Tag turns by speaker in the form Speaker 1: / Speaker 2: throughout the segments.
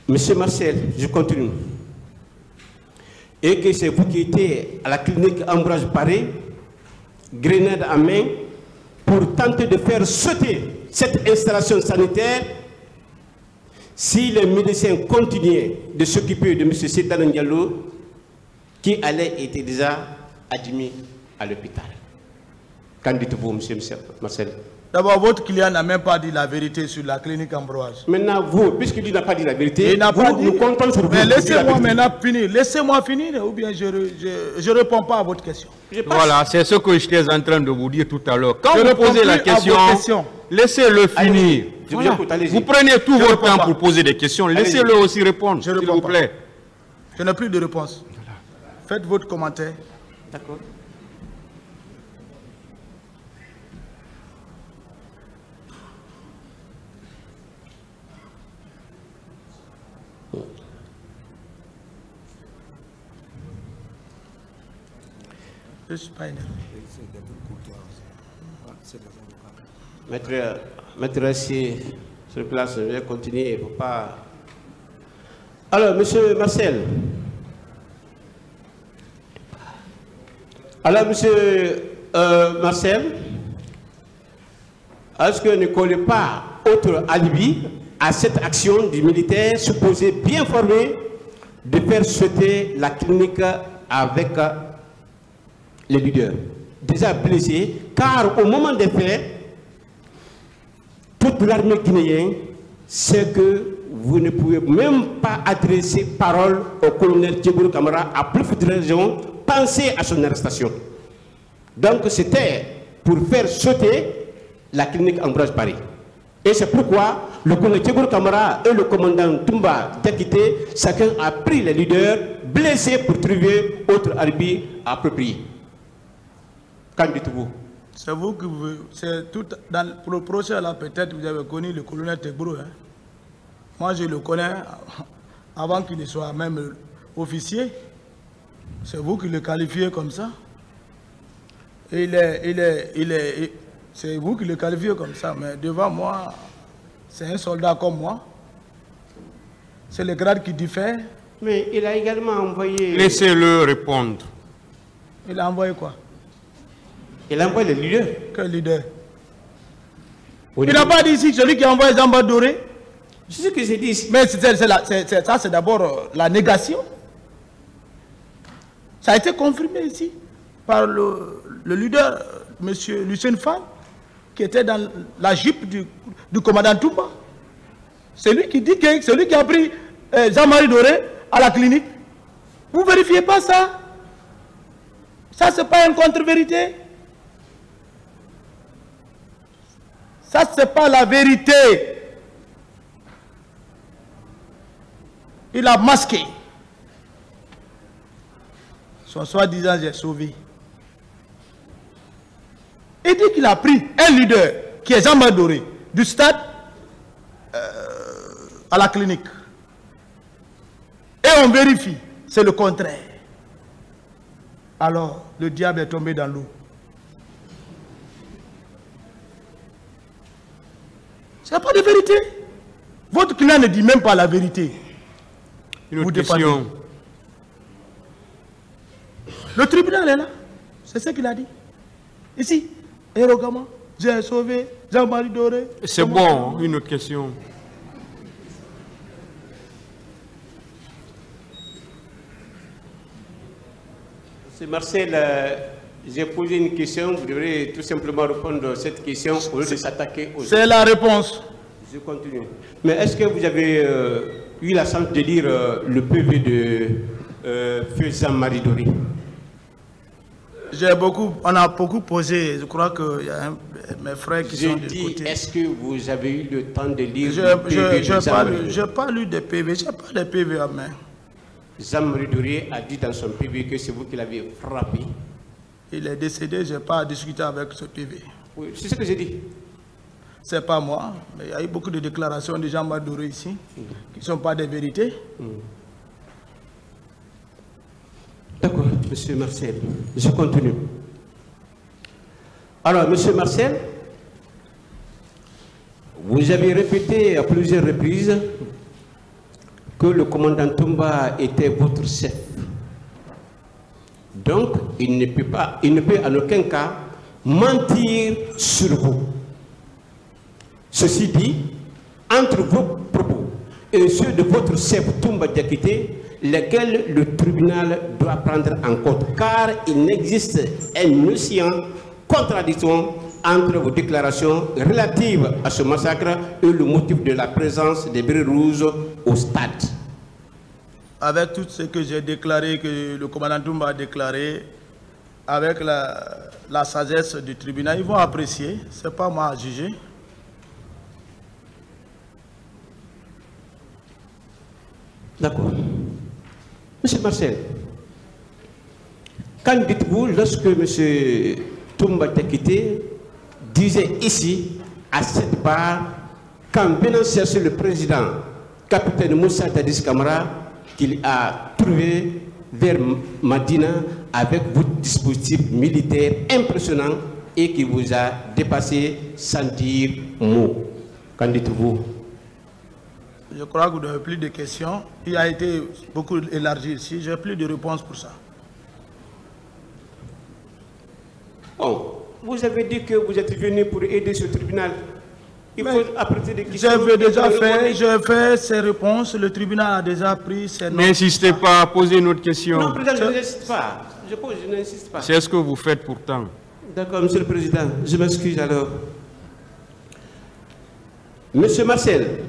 Speaker 1: Monsieur Marcel, je continue. Et que c'est vous qui étiez à la clinique Ambroise Paré, grenade en main, pour tenter de faire sauter cette installation sanitaire si les médecins continuaient de s'occuper de M. Sétan Diallo, qui allait être déjà admis à l'hôpital. Qu'en dites-vous, M. Marcel?
Speaker 2: D'abord, votre client n'a même pas dit la vérité sur la clinique Ambroise.
Speaker 1: Maintenant, vous, puisqu'il n'a pas dit la vérité,
Speaker 2: il n'a pas dit.
Speaker 1: Nous comptons sur vous.
Speaker 2: Mais laissez-moi maintenant finir. Laissez-moi finir, ou bien je ne réponds pas à votre question.
Speaker 3: Voilà, c'est ce que j'étais en train de vous dire tout à l'heure. Quand vous posez la question, laissez-le finir. Voilà. Vous prenez tout votre temps pour poser des questions. Laissez-le aussi répondre, s'il vous plaît.
Speaker 2: Je n'ai plus de réponse. Voilà. Faites votre commentaire.
Speaker 1: D'accord.
Speaker 2: Je ne suis pas énervé.
Speaker 1: Maître assis sur place, je vais continuer. Il ne faut pas... Alors, monsieur Marcel. Alors, monsieur Marcel, est-ce que ne connaît pas autre alibi à cette action du militaire supposé bien formé de faire sauter la clinique avec les leaders déjà blessés, car au moment des faits, toute l'armée guinéenne sait que vous ne pouvez même pas adresser parole au colonel Djegourou Kamara à plus de raison, penser à son arrestation. Donc c'était pour faire sauter la clinique Ambroise Paré. Et c'est pourquoi le colonel Djegourou Kamara et le commandant Toumba Diakité, chacun a pris les leaders blessés pour trouver autre alibi approprié. Qu'en dites-vous?
Speaker 2: C'est vous que vous... C'est tout pour le procès là, peut-être vous avez connu le colonel Djegourou. Hein? Moi je le connais avant qu'il ne soit même officier. C'est vous qui le qualifiez comme ça. C'est vous qui le qualifiez comme ça, mais devant moi, c'est un soldat comme moi. C'est le grade qui diffère.
Speaker 1: Mais il a également envoyé...
Speaker 3: Laissez-le répondre.
Speaker 2: Il a envoyé quoi?
Speaker 1: Il a envoyé le leader.
Speaker 2: Quel leader? Il n'a pas dit ici celui qui a envoyé Zamba Doré.
Speaker 1: C'est ce que j'ai dit ici.
Speaker 2: Mais ça, c'est d'abord la négation. Ça a été confirmé ici par le leader, M. Lucien Fall, qui était dans la jeep du commandant Toumba. C'est lui qui dit que c'est lui qui a pris Jean-Marie Doré à la clinique. Vous ne vérifiez pas ça? Ça, ce n'est pas une contre-vérité. Ça, ce n'est pas la vérité. Il a masqué. Son soi-disant, j'ai sauvé. Il dit qu'il a pris un leader, qui est Jean-Marie Doré, du stade à la clinique. Et on vérifie, c'est le contraire. Alors, le diable est tombé dans l'eau. Ce n'est pas de vérité. Votre client ne dit même pas la vérité.
Speaker 3: Une autre question.
Speaker 2: Le tribunal est là. C'est ce qu'il a dit. Ici, Hérogama, j'ai sauvé Jean-Marie Doré.
Speaker 3: C'est bon, une autre question.
Speaker 1: C'est Marcel, j'ai posé une question, vous devrez tout simplement répondre à cette question au lieu de s'attaquer aux autres.
Speaker 2: C'est la réponse.
Speaker 1: Je continue. Mais est-ce que vous avez eu la chance de lire le PV de Feu Jean-Marie Doré?
Speaker 2: On a beaucoup posé, je crois qu'il y a mes frères qui sont de côté.
Speaker 1: Est-ce que vous avez eu le temps de lire le PV de Jean-Marie Doré?
Speaker 2: Je n'ai pas lu de PV, je n'ai pas de PV à main.
Speaker 1: Jean-Marie Doré a dit dans son PV que c'est vous qui l'avez frappé.
Speaker 2: Il est décédé, je n'ai pas discuté avec ce PV.
Speaker 1: Oui, c'est ce que j'ai dit.
Speaker 2: Ce n'est pas moi, mais il y a eu beaucoup de déclarations de Jean-Marie Doré ici, qui ne sont pas des vérités.
Speaker 1: D'accord, monsieur Marcel. Je continue. Alors, monsieur Marcel, vous avez répété à plusieurs reprises que le commandant Toumba était votre chef. Donc, il ne peut en aucun cas mentir sur vous. Ceci dit, entre vos propos et ceux de votre chef Toumba Diakité, lesquels le tribunal doit prendre en compte, car il n'existe une notion contradiction entre vos déclarations relatives à ce massacre et le motif de la présence des bérets rouges au stade.
Speaker 2: Avec tout ce que j'ai déclaré, que le commandant Toumba a déclaré, avec la sagesse du tribunal, ils vont apprécier, ce n'est pas moi à juger.
Speaker 1: D'accord. Monsieur Marcel, qu'en dites-vous lorsque M. Toumba Diakité disait ici, à cette barre, qu'en venant chercher le président, capitaine Moussa Dadis Camara, qu'il a trouvé vers Madina avec votre dispositif militaire impressionnant et qui vous a dépassé sans dire mot. Qu'en dites-vous?
Speaker 2: Je crois que vous n'avez plus de questions. Il a été beaucoup élargi ici. Je n'ai plus de réponse pour ça.
Speaker 1: Bon, vous avez dit que vous êtes venu pour aider ce tribunal. Il faut apprêter des questions.
Speaker 2: J'avais déjà fait, j'ai fait ces réponses. Le tribunal a déjà pris ses notes.
Speaker 3: N'insistez pas à poser une autre question.
Speaker 1: Non, président, je n'insiste pas. Je n'insiste pas.
Speaker 3: C'est ce que vous faites pourtant.
Speaker 1: D'accord, monsieur le président. Je m'excuse alors. Monsieur Marcel,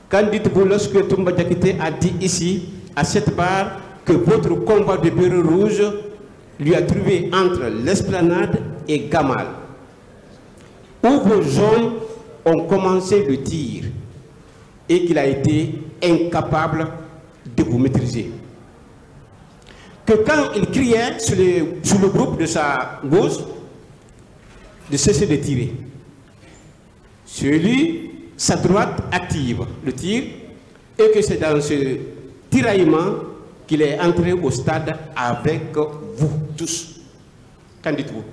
Speaker 1: qu'en dites-vous lorsque Toumba Diakité a dit ici, à cette barre, que votre combat de bérets rouge lui a trouvé entre l'esplanade et Gamal, où vos hommes ont commencé le tir et qu'il a été incapable de vous maîtriser. Que quand il criait sur le groupe de sa gauche de cesser de tirer, sur lui, sa droite active le tir et que c'est dans ce tiraillement qu'il est entré au stade avec vous tous. Qu'en dites-vous?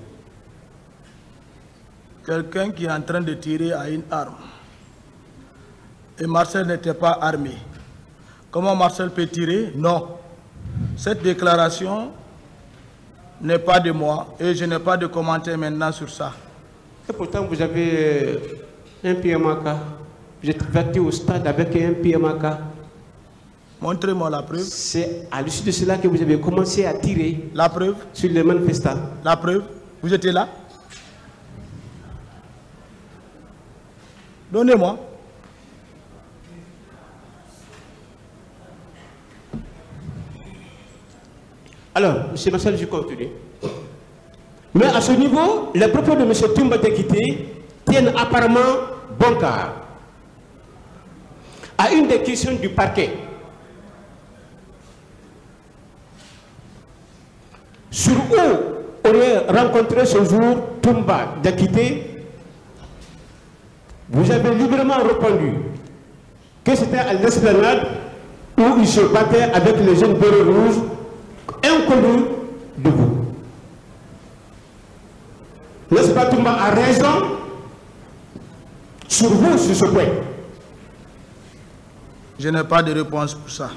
Speaker 2: Quelqu'un qui est en train de tirer à une arme. Et Marcel n'était pas armé. Comment Marcel peut tirer? Non. Cette déclaration n'est pas de moi et je n'ai pas de commentaire maintenant sur ça.
Speaker 1: Et pourtant, vous avez un PMAK. Vous êtes parti au stade avec un PMAK.
Speaker 2: Montrez-moi la preuve.
Speaker 1: C'est à l'issue de cela que vous avez commencé à tirer.
Speaker 2: La preuve.
Speaker 1: Sur les manifestants.
Speaker 2: La preuve. Vous étiez là? Donnez-moi.
Speaker 1: Alors, M. Marcel, je continue. Mais à ce niveau, les propos de M. Toumba Diakité tiennent apparemment bon cas. À une des questions du parquet, sur où aurait rencontré ce jour Toumba Diakité, vous avez librement répondu que c'était à l'esplanade où il se battait avec les jeunes bérets rouges inconnus de vous. N'est-ce pas, Toumba a raison sur vous, sur ce point?
Speaker 2: Je n'ai pas de réponse pour ça.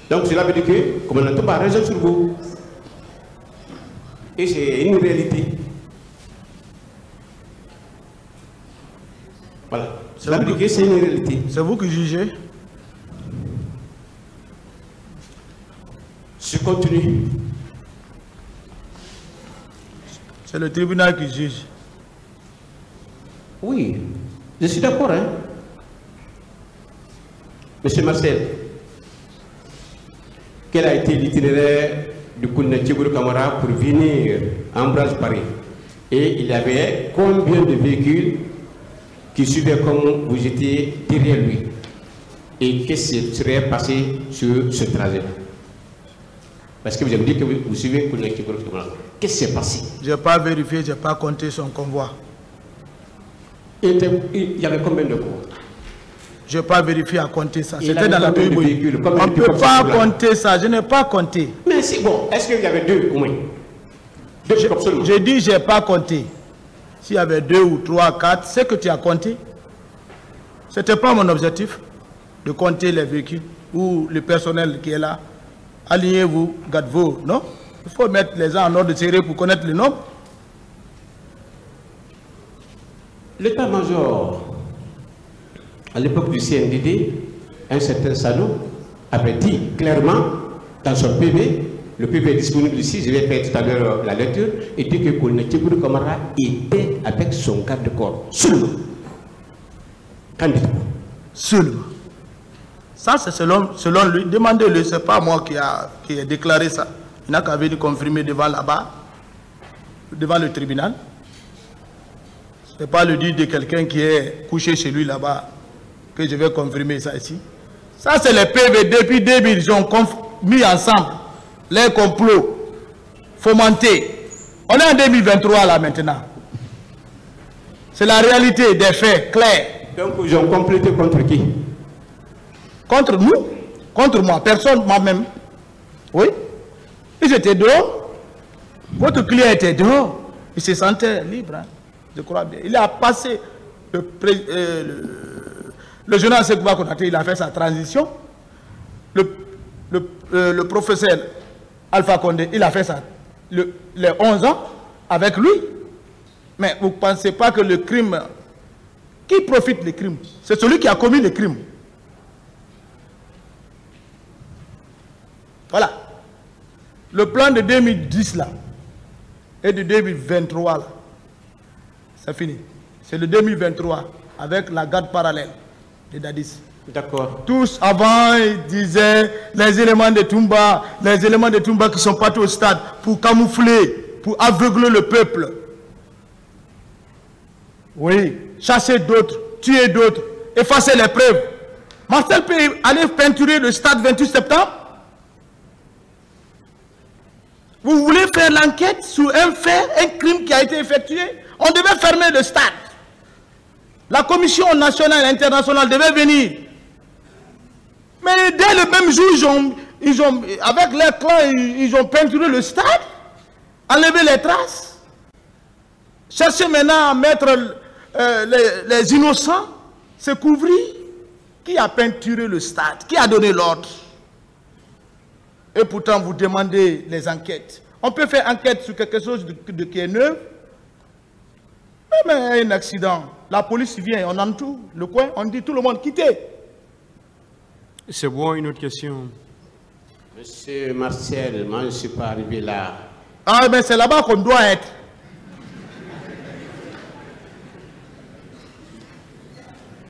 Speaker 1: Donc cela veut dire que le commandant Toumba a raison sur vous. Et c'est une réalité. Voilà. Cela veut dire que c'est une réalité.
Speaker 2: C'est vous qui jugez.
Speaker 1: Je continue.
Speaker 2: C'est le tribunal qui juge.
Speaker 1: Oui, je suis d'accord. Hein? Monsieur Marcel, quel a été l'itinéraire du colonel Tchégourou Camara pour venir à Ambranche-Paris? Et il y avait combien de véhicules qui suivaient comme vous étiez derrière lui? Et qu'est-ce qui serait passé sur ce trajet? Parce que vous avez dit que vous suivez le colonel Tchégourou Camara. Qu'est-ce qui s'est passé?
Speaker 2: Je n'ai pas vérifié, je n'ai pas compté son convoi.
Speaker 1: Il y avait combien de convois?
Speaker 2: Je n'ai pas vérifié à compter ça. C'était dans la
Speaker 1: véhicule.
Speaker 2: On ne peut pas compter ça. Je n'ai pas compté.
Speaker 1: Mais c'est bon. Est-ce qu'il y avait deux au moins?
Speaker 2: J'ai dit je n'ai pas compté. S'il y avait 2 ou 3, 4, c'est que tu as compté. Ce n'était pas mon objectif. de compter les véhicules ou le personnel qui est là. Alignez-vous, gardez-vous, non? Il faut mettre les gens en ordre serré pour connaître le nombre.
Speaker 1: L'état-major, à l'époque du CNDD, un certain Sano avait dit clairement dans son PV, le PV est disponible ici, je vais faire tout à l'heure la lecture, et dit que Colonel Tchiboury Kamara était avec son garde-corps seulement. Qu'en dites-vous? Seulement.
Speaker 2: Ça, c'est selon lui. Demandez-le, ce n'est pas moi qui ai déclaré ça. Il n'a qu'à venir confirmer devant là-bas, devant le tribunal. Ce n'est pas le dire de quelqu'un qui est couché chez lui là-bas que je vais confirmer ça ici. Ça, c'est les PV depuis 2000. Ils ont mis ensemble les complots fomentés. On est en 2023 là maintenant. C'est la réalité des faits clairs.
Speaker 1: Donc, ils ont complété contre qui?
Speaker 2: Contre nous, contre moi, personne, moi-même. Oui. Ils étaient dehors. Votre client était dehors. Il se sentait libre. Hein, je crois bien. Il a passé le journal Sekouba Konaté, il a fait sa transition. Le professeur Alpha Condé, il a fait ça les 11 ans avec lui. Mais vous ne pensez pas que le crime, qui profite des crimes? C'est celui qui a commis les crimes. Voilà. Le plan de 2010 là et de 2023 là, c'est fini. C'est le 2023 avec la garde parallèle de Dadis.
Speaker 1: D'accord.
Speaker 2: Tous avant, ils disaient les éléments de Toumba qui sont partis au stade pour camoufler, pour aveugler le peuple. Oui, chasser d'autres, tuer d'autres, effacer les preuves. Marcel peut aller peinturer le stade 28 septembre. Vous voulez faire l'enquête sur un fait, un crime qui a été effectué? On devait fermer le stade. La commission nationale et internationale devait venir. Mais dès le même jour, avec leur clan, ils ont peinturé le stade, enlevé les traces, chercher maintenant à mettre les innocents, se couvrir. Qui a peinturé le stade? Qui a donné l'ordre? Et pourtant, vous demandez les enquêtes. On peut faire enquête sur quelque chose qui est neuf. Même un accident, la police vient, on entoure le coin, on dit tout le monde quittez.
Speaker 3: C'est bon, une autre question.
Speaker 1: Monsieur Martial, moi je ne suis pas arrivé là.
Speaker 2: Ah, mais c'est là-bas qu'on doit être.